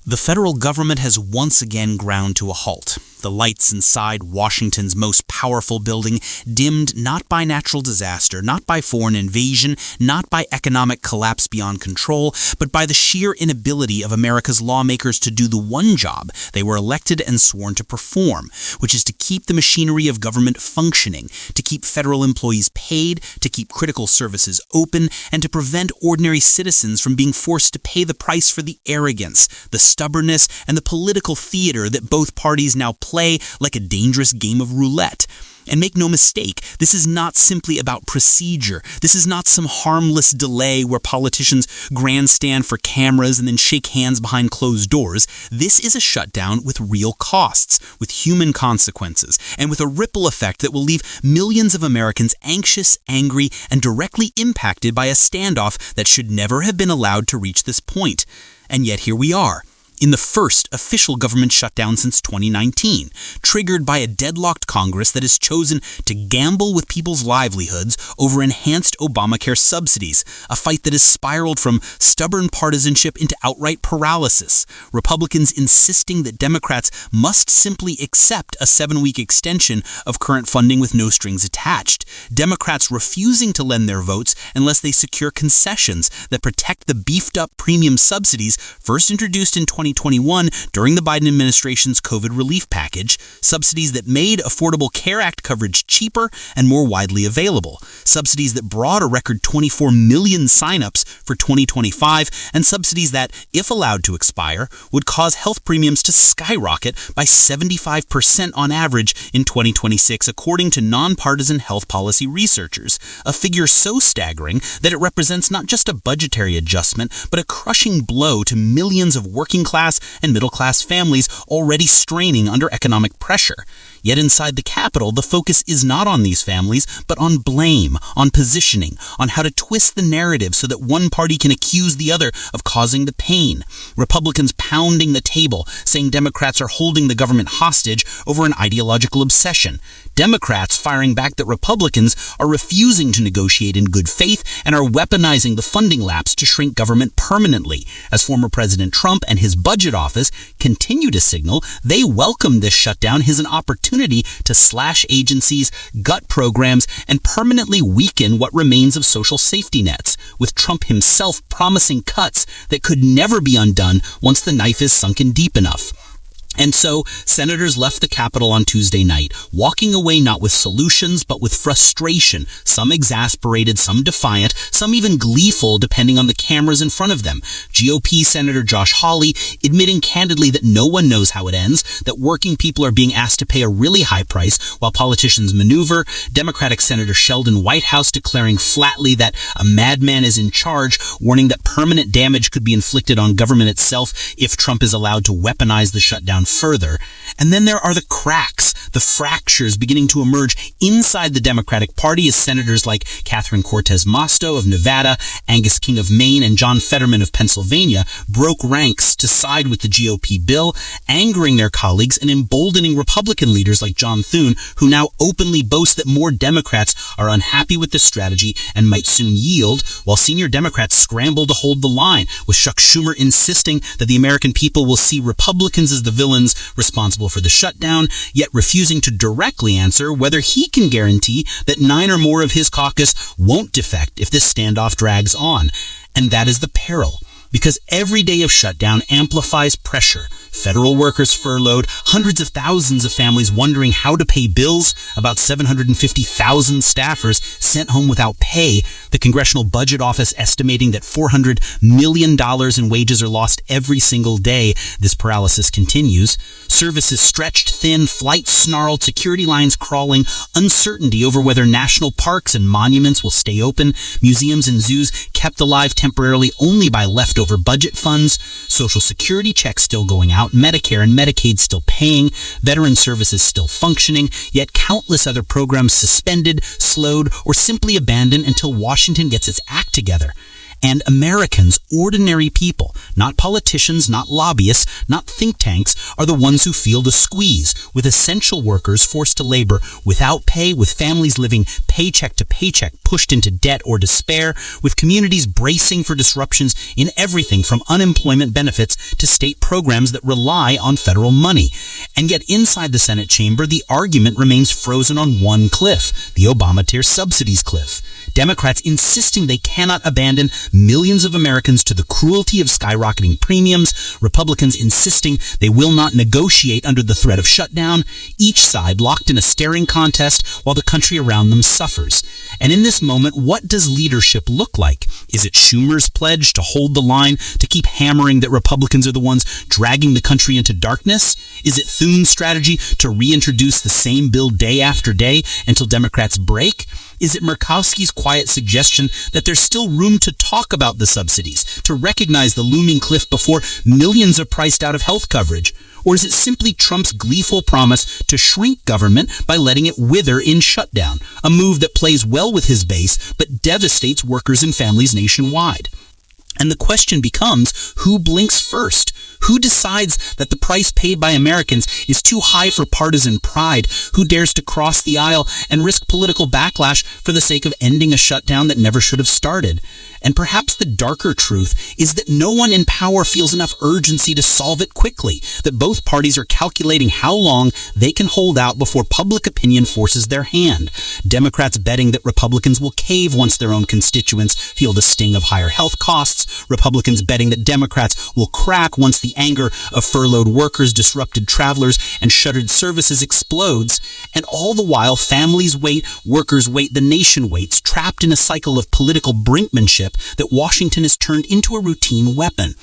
The federal government has once again ground to a halt. The lights inside Washington's most powerful building dimmed not by natural disaster, not by foreign invasion, not by economic collapse beyond control, but by the sheer inability of America's lawmakers to do the one job they were elected and sworn to perform, which is to keep the machinery of government functioning, to keep federal employees paid, to keep critical services open, and to prevent ordinary citizens from being forced to pay the price for the arrogance, the stubbornness, and the political theater that both parties now play like a dangerous game of roulette. And make no mistake, this is not simply about procedure. This is not some harmless delay where politicians grandstand for cameras and then shake hands behind closed doors. This is a shutdown with real costs, with human consequences, and with a ripple effect that will leave millions of Americans anxious, angry, and directly impacted by a standoff that should never have been allowed to reach this point. And yet here we are, in the first official government shutdown since 2019, triggered by a deadlocked Congress that has chosen to gamble with people's livelihoods over enhanced Obamacare subsidies, a fight that has spiraled from stubborn partisanship into outright paralysis, Republicans insisting that Democrats must simply accept a 7-week extension of current funding with no strings attached, Democrats refusing to lend their votes unless they secure concessions that protect the beefed-up premium subsidies first introduced in 2021 during the Biden administration's COVID relief package, subsidies that made Affordable Care Act coverage cheaper and more widely available, subsidies that brought a record 24 million signups for 2025, and subsidies that, if allowed to expire, would cause health premiums to skyrocket by 75% on average in 2026, according to nonpartisan health policy researchers, a figure so staggering that it represents not just a budgetary adjustment, but a crushing blow to millions of working-class and middle-class families already straining under economic pressure. Yet inside the Capitol, the focus is not on these families, but on blame, on positioning, on how to twist the narrative so that one party can accuse the other of causing the pain. Republicans pounding the table, saying Democrats are holding the government hostage over an ideological obsession. Democrats firing back that Republicans are refusing to negotiate in good faith and are weaponizing the funding lapse to shrink government permanently, as former President Trump and his budget office continue to signal they welcome this shutdown as an opportunity to slash agencies, gut programs, and permanently weaken what remains of social safety nets, with Trump himself promising cuts that could never be undone once the knife is sunken deep enough. And so, senators left the Capitol on Tuesday night, walking away not with solutions, but with frustration, some exasperated, some defiant, some even gleeful, depending on the cameras in front of them. GOP Senator Josh Hawley admitting candidly that no one knows how it ends, that working people are being asked to pay a really high price while politicians maneuver, Democratic Senator Sheldon Whitehouse declaring flatly that a madman is in charge, warning that permanent damage could be inflicted on government itself if Trump is allowed to weaponize the shutdown further. And then there are the cracks, the fractures beginning to emerge inside the Democratic Party as senators like Catherine Cortez Masto of Nevada, Angus King of Maine, and John Fetterman of Pennsylvania broke ranks to side with the GOP bill, angering their colleagues and emboldening Republican leaders like John Thune, who now openly boast that more Democrats are unhappy with the strategy and might soon yield, while senior Democrats scramble to hold the line, with Chuck Schumer insisting that the American people will see Republicans as the villains responsible for the shutdown, yet refusing to directly answer whether he can guarantee that 9 or more of his caucus won't defect if this standoff drags on. And that is the peril, because every day of shutdown amplifies pressure. Federal workers furloughed, hundreds of thousands of families wondering how to pay bills, about 750,000 staffers sent home without pay, the Congressional Budget Office estimating that $400 million in wages are lost every single day. This paralysis continues. Services stretched thin, flights snarled, security lines crawling, uncertainty over whether national parks and monuments will stay open, museums and zoos kept alive temporarily only by leftover budget funds, Social Security checks still going out, Medicare and Medicaid still paying, veteran services still functioning, yet countless other programs suspended, slowed, or simply abandoned until Washington gets its act together. And Americans, ordinary people, not politicians, not lobbyists, not think tanks, are the ones who feel the squeeze, with essential workers forced to labor without pay, with families living paycheck to paycheck, pushed into debt or despair, with communities bracing for disruptions in everything from unemployment benefits to state programs that rely on federal money. And yet inside the Senate chamber, the argument remains frozen on one cliff, the Obamacare subsidies cliff. Democrats insisting they cannot abandon millions of Americans to the cruelty of skyrocketing premiums, Republicans insisting they will not negotiate under the threat of shutdown, each side locked in a staring contest while the country around them suffers. And in this moment, what does leadership look like? Is it Schumer's pledge to hold the line, to keep hammering that Republicans are the ones dragging the country into darkness? Is it Thune's strategy to reintroduce the same bill day after day until Democrats break? Is it Murkowski's quiet suggestion that there's still room to talk about the subsidies, to recognize the looming cliff before millions are priced out of health coverage? Or is it simply Trump's gleeful promise to shrink government by letting it wither in shutdown, a move that plays well with his base but devastates workers and families nationwide? And the question becomes, who blinks first? Who decides that the price paid by Americans is too high for partisan pride? Who dares to cross the aisle and risk political backlash for the sake of ending a shutdown that never should have started? And perhaps the darker truth is that no one in power feels enough urgency to solve it quickly, that both parties are calculating how long they can hold out before public opinion forces their hand. Democrats betting that Republicans will cave once their own constituents feel the sting of higher health costs, Republicans betting that Democrats will crack once the anger of furloughed workers, disrupted travelers, and shuttered services explodes, and all the while families wait, workers wait, the nation waits, trapped in a cycle of political brinkmanship that Washington has turned into a routine weapon.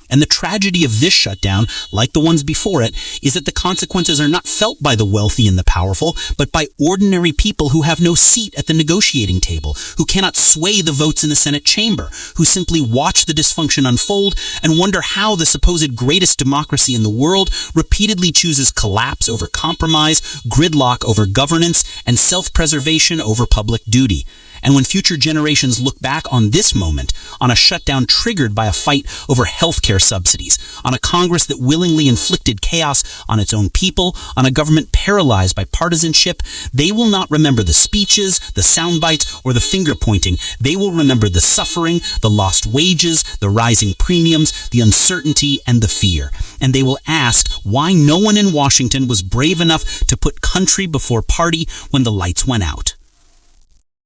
And the tragedy of this shutdown, like the ones before it, is that the consequences are not felt by the wealthy and the powerful, but by ordinary people who have no seat at the negotiating table, who cannot sway the votes in the Senate chamber, who simply watch the dysfunction unfold and wonder how the supposed greatest democracy in the world repeatedly chooses collapse over compromise, gridlock over governance, and self-preservation over public duty. And when future generations look back on this moment, on a shutdown triggered by a fight over healthcare subsidies, on a Congress that willingly inflicted chaos on its own people, on a government paralyzed by partisanship, they will not remember the speeches, the sound bites, or the finger pointing. They will remember the suffering, the lost wages, the rising premiums, the uncertainty, and the fear. And they will ask why no one in Washington was brave enough to put country before party when the lights went out.